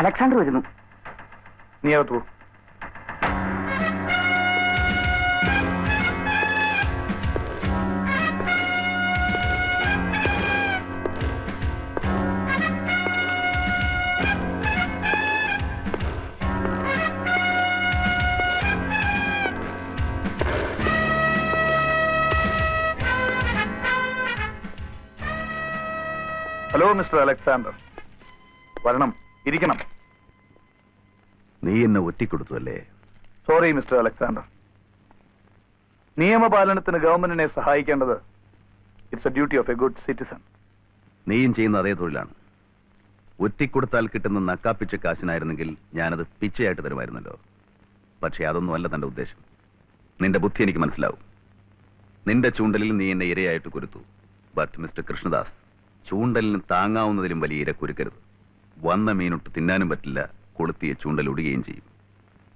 Alexander വരുന്നു. നീ അകത്ത് പോ. ഹലോ മിസ്റ്റർ അലക്സാണ്ടർ, വരണം, ഇരിക്കണം. നീ എന്നെ ഒറ്റിക്കൊടുത്തു അല്ലേ? Sorry mister Alexander. നിയമപാലനത്തിന് ഗവൺമെന്റിനെ സഹായിക്കേണ്ടത് it's a duty of a good citizen. നീയും ചെയ്യുന്ന അതേ തൊഴിലാണ്. ഒറ്റിക്കൊടുത്താൽ കിട്ടുന്ന നക്കാപ്പിച്ച കാശിനായിരുന്നെങ്കിൽ ഞാനത് പിച്ചയായിട്ട് തരുമായിരുന്നല്ലോ. പക്ഷേ അതൊന്നും അല്ല തന്റെ ഉദ്ദേശം. നിന്റെ ബുദ്ധി എനിക്ക് മനസ്സിലാവും. നിന്റെ ചൂണ്ടലിൽ നീ എന്നെ ഇരയായിട്ട് കുരുത്തു. ബട്ട് മിസ്റ്റർ കൃഷ്ണദാസ്, ചൂണ്ടലിന് താങ്ങാവുന്നതിലും വലിയ ഇര കുരുക്കരുത്. വന്ന മീനൊട്ട് തിന്നാനും പറ്റില്ല, കൊളുത്തിയ ചൂണ്ടൽ ഒടുകയും ചെയ്യും.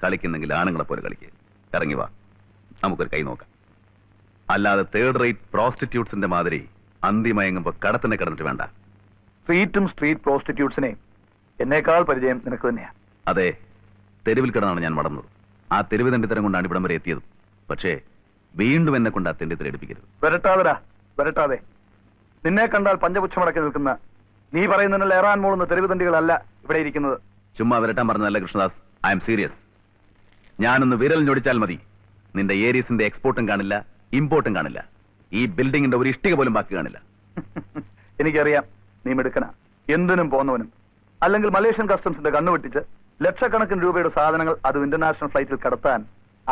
കളിക്കുന്നെങ്കിൽ ആണുങ്ങളെ പോലെ കളിക്കുക. ഇറങ്ങി വാ, നമുക്കൊരു കൈ നോക്കാം. അല്ലാതെ തേർഡ് റേറ്റ് പ്രോസ്റ്റിറ്റ്യൂട്ട്സിന്റെ മാതിരി അന്തിമയങ്ങുമ്പോ കടത്തിനെ കിടന്നിട്ട് വേണ്ട. സ്ട്രീറ്റും സ്ട്രീറ്റ് പ്രോസ്റ്റിറ്റ്യൂട്ട്സിനെയും എന്നേക്കാൾ പരിചയം നിനക്ക് തന്നെയാണ്. അതെ, തെരുവിൽ കിടന്നാണ് ഞാൻ വളർന്നത്. ആ തെരുവ് തെണ്ടിത്തരം കൊണ്ടാണ് ഇവിടം വരെ എത്തിയത്. പക്ഷേ വീണ്ടും എന്നെ കൊണ്ട് ആ തെണ്ടിത്തരം എടുപ്പിക്കരുത്. വരട്ടാതെടാ, വരട്ടാതെ. നിന്നെ കണ്ടാൽ പഞ്ചപുച്ഛമടക്കി നിൽക്കുന്ന, നീ പറയുന്നതിനുള്ള ഏറാൻ മൂളുന്ന തെരുവ് തണ്ടികളല്ല ഇവിടെ ഇരിക്കുന്നത്. ചുമ്മാ വരട്ടാൻ പറഞ്ഞതല്ല കൃഷ്ണദാസ്, ഐ എം സീരിയസ്. ഞാനൊന്ന് വിരൽ ഞൊടിച്ചാൽ മതി, നിന്റെ ഏരീസിന്റെ എക്സ്പോർട്ടും കാണില്ല, ഇമ്പോർട്ടും കാണില്ല. ഈ ബിൽഡിങ്ങിന്റെ ഒരു ഇഷ്ടിക പോലും ബാക്കി കാണില്ല. എനിക്കറിയാം, നീ മിടുക്കനാ, എന്തിനും പോന്നവനും. അല്ലെങ്കിൽ മലേഷ്യൻ കസ്റ്റംസിന്റെ കണ്ണുവെട്ടിച്ച് ലക്ഷക്കണക്കിന് രൂപയുടെ സാധനങ്ങൾ അതും ഇന്റർനാഷണൽ ഫ്ലൈറ്റിൽ കടത്താൻ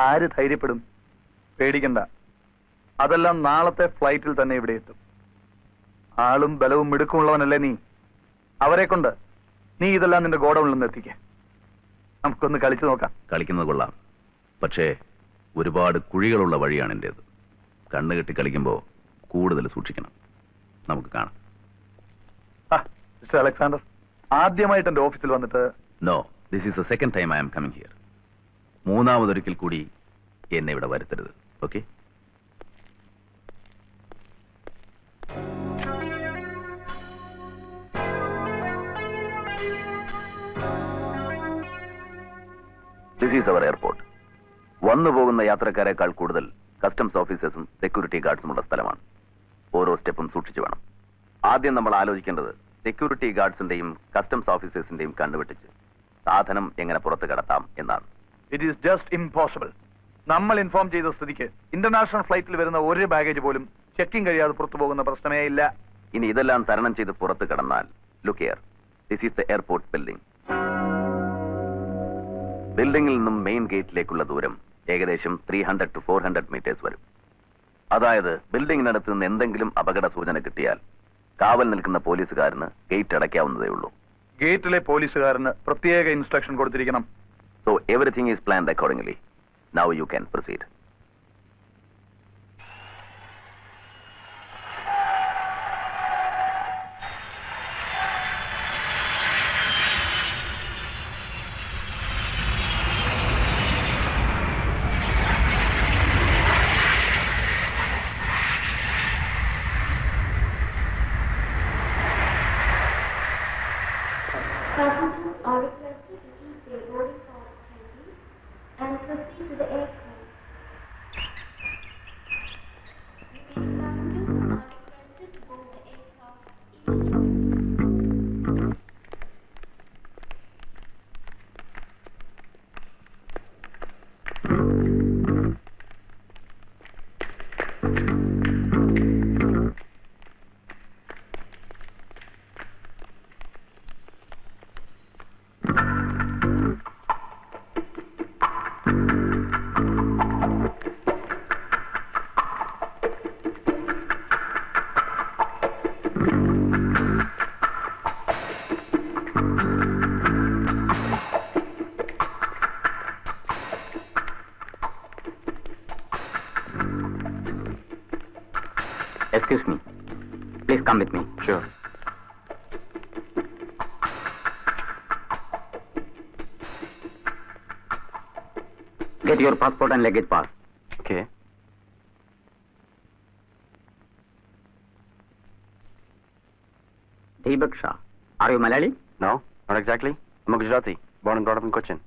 ആര് ധൈര്യപ്പെടും? പേടിക്കണ്ട, അതെല്ലാം നാളത്തെ ഫ്ലൈറ്റിൽ തന്നെ ഇവിടെ എത്തും. ആളും ബലവും മിടുക്കുമുള്ളവനല്ലേ നീ. അവരെ കൊണ്ട് നീ ഇതെല്ലാം നിന്റെ ഗോഡൌണിൽ നിന്ന് എത്തിക്കേ. നമുക്കൊന്ന് കളിച്ചു നോക്കാം. കളിക്കുന്നത് കൊള്ളാം, പക്ഷേ ഒരുപാട് കുഴികളുള്ള വഴിയാണ് എന്റേത്. കണ്ണുകെട്ടി കളിക്കുമ്പോൾ കൂടുതൽ സൂക്ഷിക്കണം. നമുക്ക് കാണാം. മിസ്റ്റർ അലക്സാണ്ടർ, ആദ്യമായിട്ട് എന്റെ ഓഫീസിൽ വന്നിട്ട്. No, this is the second time I am coming here. മൂന്നാമതൊരിക്കൽ കൂടി എന്നെ ഇവിടെ വരുത്തരുത്. Okay? This is our airport. വന്നു പോകുന്ന യാത്രക്കാരെക്കാൾ കൂടുതൽ കസ്റ്റംസ് ഓഫീസേഴ്സും സെക്യൂരിറ്റി ഗാർഡ്സുമുള്ള സ്ഥലമാണ്. ഓരോ സ്റ്റെപ്പും സൂക്ഷിച്ചു വേണം. ആദ്യം നമ്മൾ ആലോചിക്കേണ്ടത് സെക്യൂരിറ്റി ഗാർഡ്സിന്റെയും കസ്റ്റംസ് ഓഫീസേഴ്സിന്റെയും കണ്ണുവെട്ടിച്ച് സാധനം എങ്ങനെ പുറത്ത് കടത്താം എന്നാണ്. It is just impossible. നമ്മൾ ഇൻഫോം ചെയ്ത സ്ഥിതിക്ക് ഇന്റർനാഷണൽ ഫ്ലൈറ്റിൽ വരുന്ന ഒരു ബാഗേജ് പോലും ചെക്കിംഗ് കഴിയാതെ പുറത്തു പോകുന്ന പ്രശ്നമേ ഇല്ല. ഇനി ഇതെല്ലാം തരണം ചെയ്ത് പുറത്ത് കടന്നാൽ, look here, this is the airport building. ബിൽഡിംഗിൽ നിന്നും മെയിൻ ഗേറ്റിലേക്കുള്ള ദൂരം ഏകദേശം 300 to 400 മീറ്റേഴ്സ് വരും. അതായത് ബിൽഡിംഗിനടുത്ത് നിന്ന് എന്തെങ്കിലും അപകട സൂചന കിട്ടിയാൽ കാവൽ നിൽക്കുന്ന പോലീസുകാരന് ഗേറ്റ് അടയ്ക്കാവുന്നതേ ഉള്ളൂ. ഗേറ്റിലെ പോലീസുകാരന് പ്രത്യേക ഇൻസ്ട്രക്ഷൻ കൊടുത്തിരിക്കണം. So everything is planned accordingly. Now you can proceed. Passengers are requested to keep their boarding pass handy and proceed to the aircraft. Passengers are requested to board the aircraft immediately. Excuse me. Please come with me. Sure. Get your passport and luggage pass. Okay. Deepak Shah. Are you Malayali? No, not exactly. I'm a Gujarati, born and brought up in Cochin.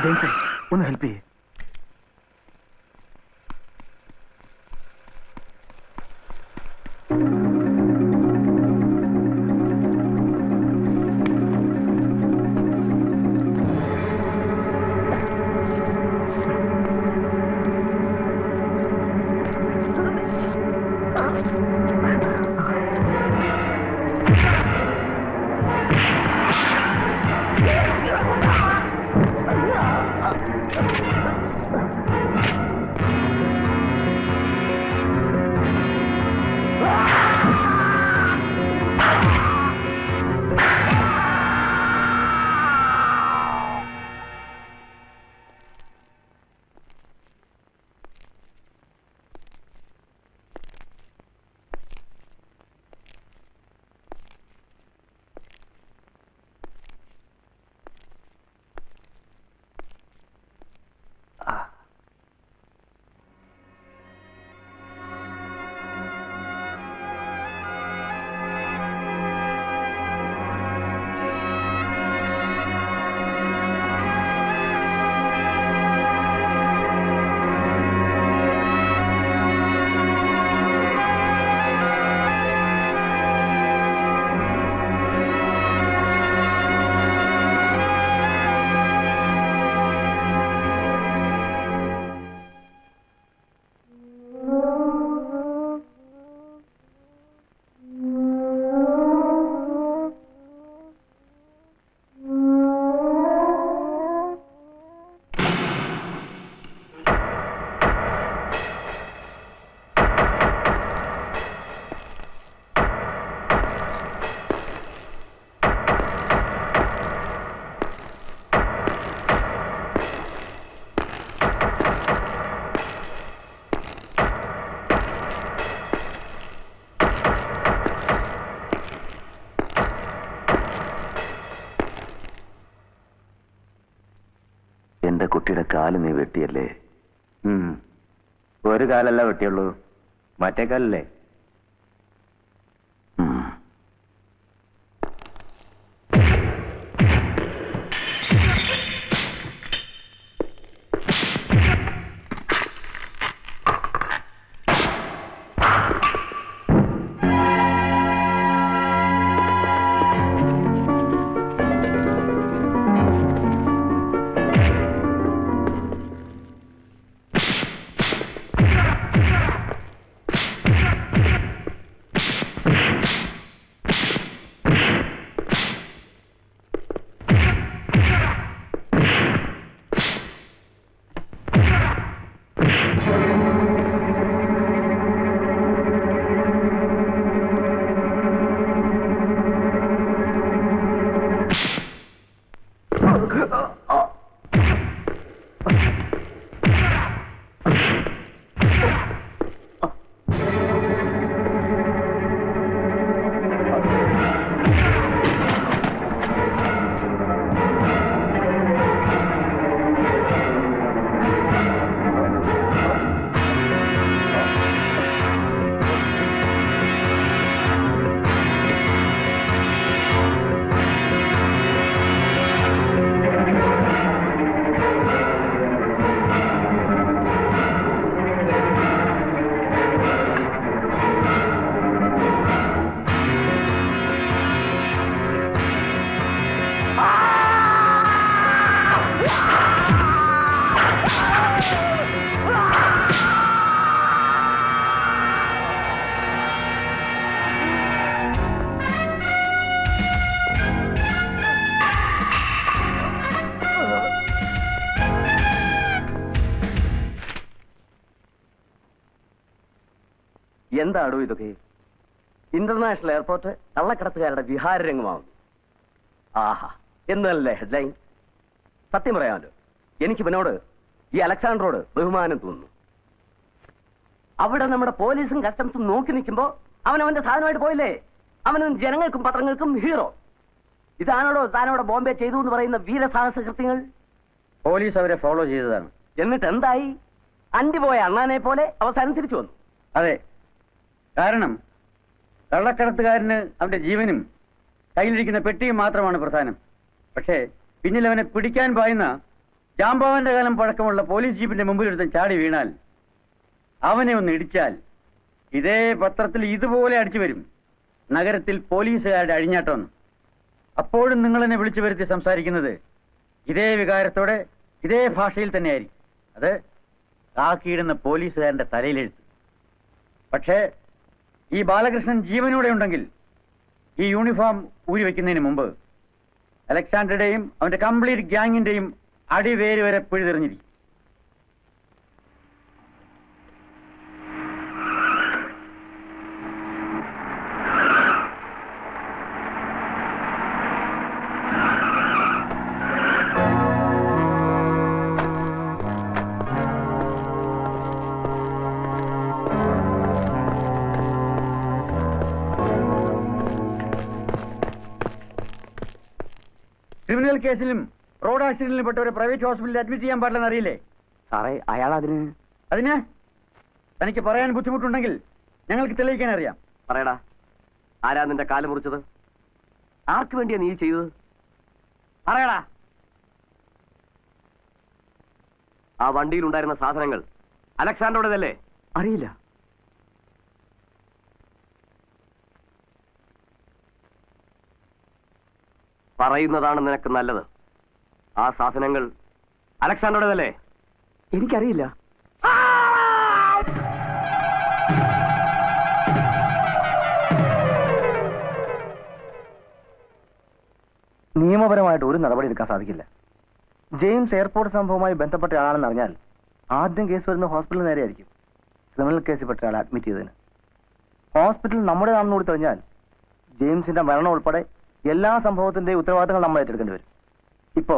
ജെയിംസേ, ഒന്ന് help ചെയ്യേ. എന്റെ കുട്ടിയുടെ കാല് നീ വെട്ടിയല്ലേ? ഒരു കാലല്ല വെട്ടിയുള്ളൂ, മറ്റേ കാലല്ലേ? എന്താടോ ഇതൊക്കെ? International airport കള്ളക്കടത്തുകാരുടെ വിഹാരരംഗമാവുന്നു. ആഹാ, എന്നല്ലേ ഹെഡ്ലൈൻ. സത്യം പറയാമല്ലോ, എനിക്ക് ഇവനോട്, ഈ അലക്സാണ്ടറോട് ബഹുമാനം തോന്നുന്നു. അവിടെ നമ്മുടെ പോലീസും കസ്റ്റംസും നോക്കി നിൽക്കുമ്പോ അവനവന്റെ സാധനമായിട്ട് പോയില്ലേ? അവനും ജനങ്ങൾക്കും പത്രങ്ങൾക്കും ഹീറോ. ഇതാണോടോ താനോടെ ബോംബെ ചെയ്തു എന്ന് പറയുന്ന വീരസാഹസ കൃത്യങ്ങൾ? പോലീസ് അവരെ ഫോളോ ചെയ്തതാണ്. എന്നിട്ട് എന്തായി? അണ്ടിപോയ അണ്ണാനെ പോലെ അവസാനം തിരിച്ചു വന്നു. അതെ, കാരണം കള്ളക്കടത്തുകാരന് അവന്റെ ജീവനും കയ്യിലിരിക്കുന്ന പെട്ടിയും മാത്രമാണ് പ്രധാനം. പക്ഷേ പിന്നിൽ അവനെ പിടിക്കാൻ പായുന്ന ജാംബവാന്റെ കാലം പഴക്കമുള്ള പോലീസ് ജീപ്പിന്റെ മുമ്പിലെടുത്ത് ചാടി വീണാൽ, അവനെ ഒന്ന് ഇടിച്ചാൽ, ഇതേ പത്രത്തിൽ ഇതുപോലെ അടിച്ചു വരും, നഗരത്തിൽ പോലീസുകാരുടെ അഴിഞ്ഞാട്ടം. അപ്പോഴും നിങ്ങളെന്നെ വിളിച്ചു വരുത്തി സംസാരിക്കുന്നത് ഇതേ വികാരത്തോടെ, ഇതേ ഭാഷയിൽ തന്നെയായിരിക്കും. അത് കാക്കിയിടുന്ന പോലീസുകാരന്റെ തലയിലെഴുത്ത്. പക്ഷേ ഈ ബാലകൃഷ്ണൻ ജീവനോടെ ഉണ്ടെങ്കിൽ ഈ യൂണിഫോം ഊരി വെക്കുന്നതിന് മുമ്പ് അലക്സാണ്ടറുടെയും അവന്റെ കംപ്ലീറ്റ് ഗ്യാങ്ങിന്റെയും അടിവേര് വരെ പിഴുതെറിഞ്ഞിരിക്കും. ക്രിമിനൽ കേസിലും റോഡ് ആക്സിഡന്റിലും പെട്ടവരെ പ്രൈവറ്റ് ഹോസ്പിറ്റലിൽ അഡ്മിറ്റ് ചെയ്യാൻ പാടില്ലെന്ന് അറിയില്ലേ? സാറേ, അയാൾ അതിന് തനിക്ക് പറയാൻ ബുദ്ധിമുട്ടുണ്ടെങ്കിൽ ഞങ്ങൾക്ക് തെളിയിക്കാൻ അറിയാം. പറയടാ, ആരാ നിന്റെ കാല് മുറിച്ചത്? ആർക്ക് വേണ്ടിയാ നീ ചെയ്തത്? പറയടാ. ആ വണ്ടിയിൽ ഉണ്ടായിരുന്ന സാധനങ്ങൾ അലക്സാണ്ടറുടേതല്ലേ? അറിയില്ല. പറയുന്നതാണ് നിനക്ക് നല്ലത്. ആ സാധനങ്ങൾ അലക്സാണ്ടറുടേതല്ലേ? എനിക്കറിയില്ല. നിയമപരമായിട്ട് ഒരു നടപടി എടുക്കാൻ സാധിക്കില്ല. ജെയിംസ് എയർപോർട്ട് സംഭവവുമായി ബന്ധപ്പെട്ട ആളാണെന്ന് അറിഞ്ഞാൽ ആദ്യം കേസ് വരുന്ന ഹോസ്പിറ്റലിന് നേരെയായിരിക്കും. ക്രിമിനൽ കേസിൽ പെട്ട ആളെ അഡ്മിറ്റ് ചെയ്തതിന് ഹോസ്പിറ്റൽ നമ്മുടേതാണെന്ന് കൂടി തെളിഞ്ഞാൽ ജെയിംസിന്റെ മരണം ഉൾപ്പെടെ എല്ലാ സംഭവത്തിന്റെയും ഉത്തരവാദിത്തങ്ങൾ നമ്മൾ ഏറ്റെടുക്കേണ്ടി വരും. ഇപ്പോ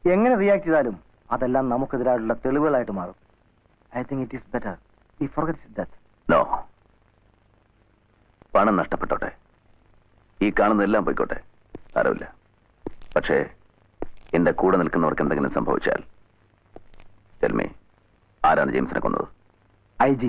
എങ്ങനെ റിയാക്ട് ചെയ്താലും അതെല്ലാം നമുക്കെതിരായിട്ടുള്ള തെളിവുകളായിട്ട് മാറും. I think it is better we forget that. No, പണം നഷ്ടപ്പെട്ടോട്ടെ, ഈ കാണുന്നതെല്ലാം പോയിക്കോട്ടെ, സാരമില്ല. പക്ഷേ എന്റെ കൂടെ നിൽക്കുന്നവർക്ക് എന്തെങ്കിലും സംഭവിച്ചാൽ, ടെൽ മീ, ആരാണ് ജെയിംസിനെ കൊന്നത്? IG